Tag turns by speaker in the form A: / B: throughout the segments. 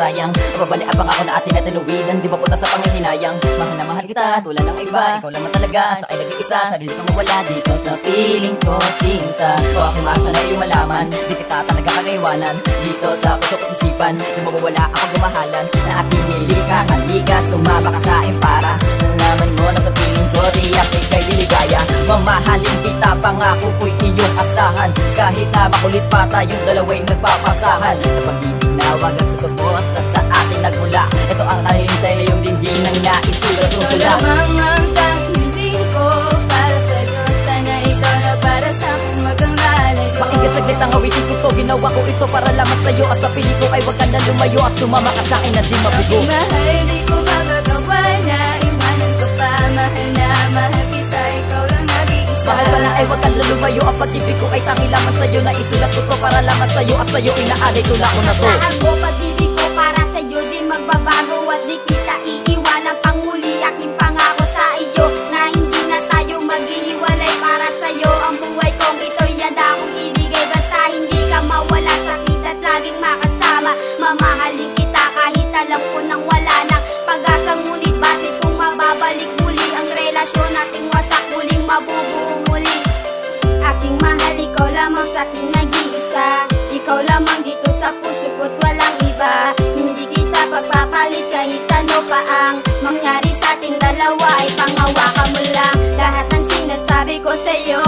A: sayang. Babali-abang ako na atin na tinuwidan, di ba puta sa panghihinayang. Mahal na mahal kita, tulad ng iba, ikaw lang talaga sa akin nag-iisa. Sarili kang mawala dito sa piling ko, sinta. O aking masa na iyong malaman, di kita talaga kagaiwanan. Dito sa puso at isipan, di mawawala ako gumahalan. Na ating nilika, halika, sumama ka sa akin para nalaman mo na sa piling ko, tiyak ika'y liligaya. Mamahalin kita, pangako ko'y iyong asahan. Kahit na makulit pa tayong dalawa'y nagpapasahan. Na pag-ibig na wagas sa tubos na sa atin nagmula. Ito ang tanging sa iyong dingding ng naisulat ng tula.
B: Lamang ang tanging ko para sa'yo. Sana ikaw na para sa'kin magang lalay ko.
A: Pakinggan saglit ang awitin ko to, ginawa ko ito para lamang sa'yo. At sa piling ko ay wag ka na lumayo at sumama ka sa'kin na di mabigo.
B: Aking mahal, di ko magagawa na iwanan ko pa. Mahal na mahal kita, ikaw lang nag-iisa.
A: Mahal sana ay wag ka na lumayo, ang pag-ibig ko ay tangi lamang sa'yo. Na isulat ko to para lamang sa'yo at sa'yo inaalay tula ko na to.
B: Saan ko pag-ibig ko para sa'yo, di magbabago at di kita iiwanan. Panguli aking pangako sa iyo na hindi na tayo maghihiwalay. Para sa'yo ang buhay kong ito'y handa kong ibigay. Basta hindi ka mawala, sakit at laging makasama. Mamahalin kita kahit alam ko nang wala nang pag-asa. Ngunit bakit kung mababalik muli ang relasyon nating wasak, muling mabubuo muli. Aking mahal, ikaw lamang sa'kin nag-iisa. Ikaw lamang dito sa puso ko't walang iba. Hindi kita pagpapalit kahit ano pa ang mangyari sa ating dalawa. Ay panghawakan mo lang lahat ng sinasabi ko sa'yo.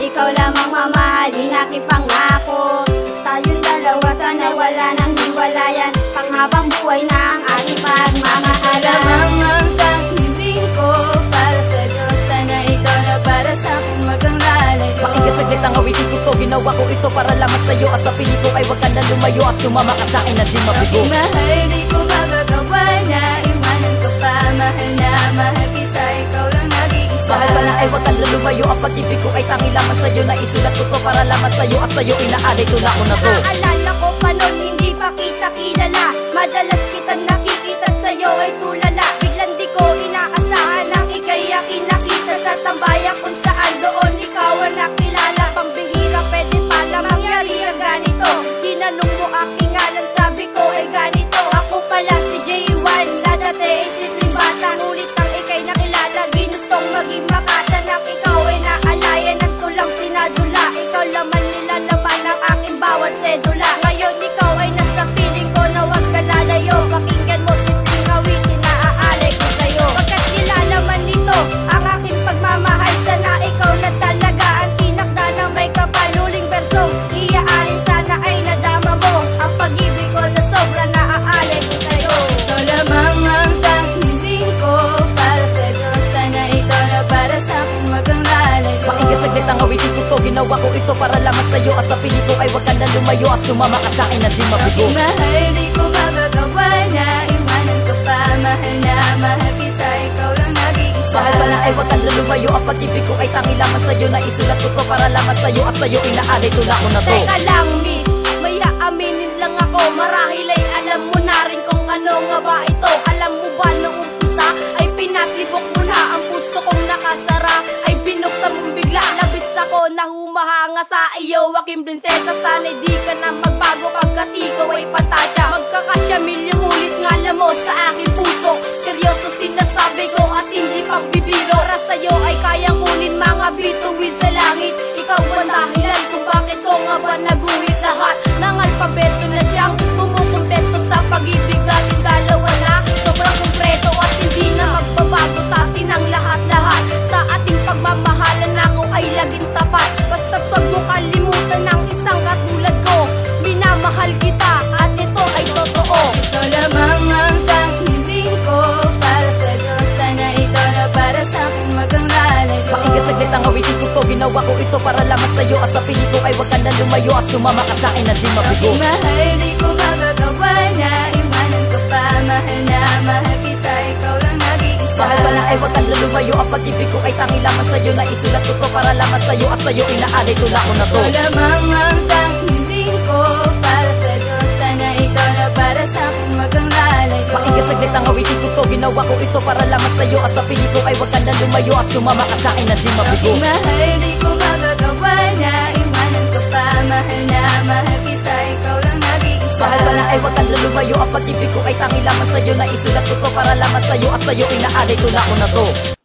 B: Ikaw lamang mamahalin, aking pangako. Tayong dalawa sana wala nang hiwalayan. Panghabang buhay na ang ating pagmamahalan. Lamang ang tanging ko para sa'yo. Sana ikaw na para sa'kin magang lalay ko.
A: Pakinggan saglit ang awitin ko to, ginawa ko ito para lamang sa'yo. At sa piling ko ay wag ka na lumayo at sumama ka sa'kin na di mabigo.
B: Aking mahal, di ko magagawa na iwanan ko pa. Mahal na mahal kita, ikaw lang nag-iisa.
A: Mahal sana ay wag ka na lumayo, ang pag-ibig ko ay tangi lamang sa'yo. Na isulat ko to para lamang sa'yo at sa'yo inaalay tula ko na to.
B: Naalala ko pa nun, hindi pa kita kilala. Madalas kitang nakikita sa'yo ay tulala. Biglang di ko inaasahan ang ika'y aking nakita sa tambayan kung saan doon ikaw ang nakilala. Pambihira pwede pala mangyari ang ganito. Tinanong mo aking ngalan, sabi ko ay ganito. Ako pala si J1 na dati ay simpleng bata. Ngunit ang ika'y nakilala, ginustong maging makata. Nang ikaw ay naalayan at tulang sinadula. Ikaw laman nilalaman ang aking bawat sedula. Ngayon ikaw ay nasa piling ko na wag ka lalayo. Pakinggan mo simpleng awitin na aalay ko sa'yo. Pagkat nilalaman nito ang aking pagmamahal. Sana ikaw na talaga ang tinakda ng may kapaluling bersong iaarin. Sana ay nadama mo ang pag-ibig ko na sobra na aalay ko sa'yo. Ikaw lamang ang tanging ko para sa'yo. Sana ikaw na para sa'kin magang lalay ko.
A: Pakinggan saglit ang awitin ko to, ginawa ko ito para lamang sa'yo. At sa piling ko ay wag ka na lumayo at sumama ka sa'kin na di mabigo.
B: Aking mahal, di ko magagawa na iwanan ko pa. Mahal na mahal kita, ikaw lang nag-iisa.
A: Mahal sana ay wag ka na lumayo, ang pag-ibig ko ay tangi lamang sa'yo. Na isulat ko to para lamang sa'yo at sa'yo inaalay tula ko na to.
B: Teka lang miss, may aaminin lang ako. Marahil ay alam mo na rin kung ano nga ba ito. Alam mo ba nung umpisa ay pinatibok mo na ang puso kong nakasara. Ay binuksan mong bigla, labis ako na humahanga sa iyo. Aking prinsesa, sana'y di ka na magbago pagkat ikaw ay pantasya. Magkakasya milyong ulit nga alam mo sa aking puso. Seryoso sinasabi ko at hindi pang bibiro. Para sa'yo ay kayang kunin mga bituin sa langit. Ikaw ang dahilan kung bakit ko nga ba naguhit lahat ng alpabeto na siyang kumukumpleto sa pag-ibig natin dalawa na sobrang kumpleto at hindi na magbabago sa atin ang lahat-lahat. Sa ating pagmamahalan ako ay laging tapat. Basta't wag mo kalimutan ng isang katulad ko. Minamahal kita at ito ay totoo. Ikaw lamang ang tanging ko para sa'yo. Sana ikaw na para sa'kin magang lalay ko.
A: Pakinggan saglit ang awitin ko to, ginawa ko ito para lamang sa'yo. At sa piling ko ay wag ka na lumayo at sumama ka sa'kin na di mabigo.
B: Aking mahal, di ko magagawa na iwanan ko pa. Mahal na mahal kita, ikaw lang nag-iisa.
A: Mahal sana ay wag ka na lumayo, ang pag-ibig ko ay tangi lamang sa'yo. Na isulat ko to para lamang sa'yo at sa'yo inaalay tula ko na to.
B: Ikaw lamang ang tanging ko para sa'yo. Sana ikaw na para sa'kin magang lalay ko.
A: Pakinggan saglit ang awitin ko to, ginawa ko ito para lamang sa'yo. At sa piling ko ay wag ka na lumayo at sumama ka sa'kin na di mabigo.
B: Aking mahal, di ko magagawa na iwanan ko pa. Mahal na mahal kita, ikaw lang nag-iisa.
A: Mahal sana ay wag kang lulumayo. Ang pag-ibig ko ay tangi lamang sa'yo. Na isulat ko to para lamang sa'yo. At sa'yo inaalay ko na ako na to.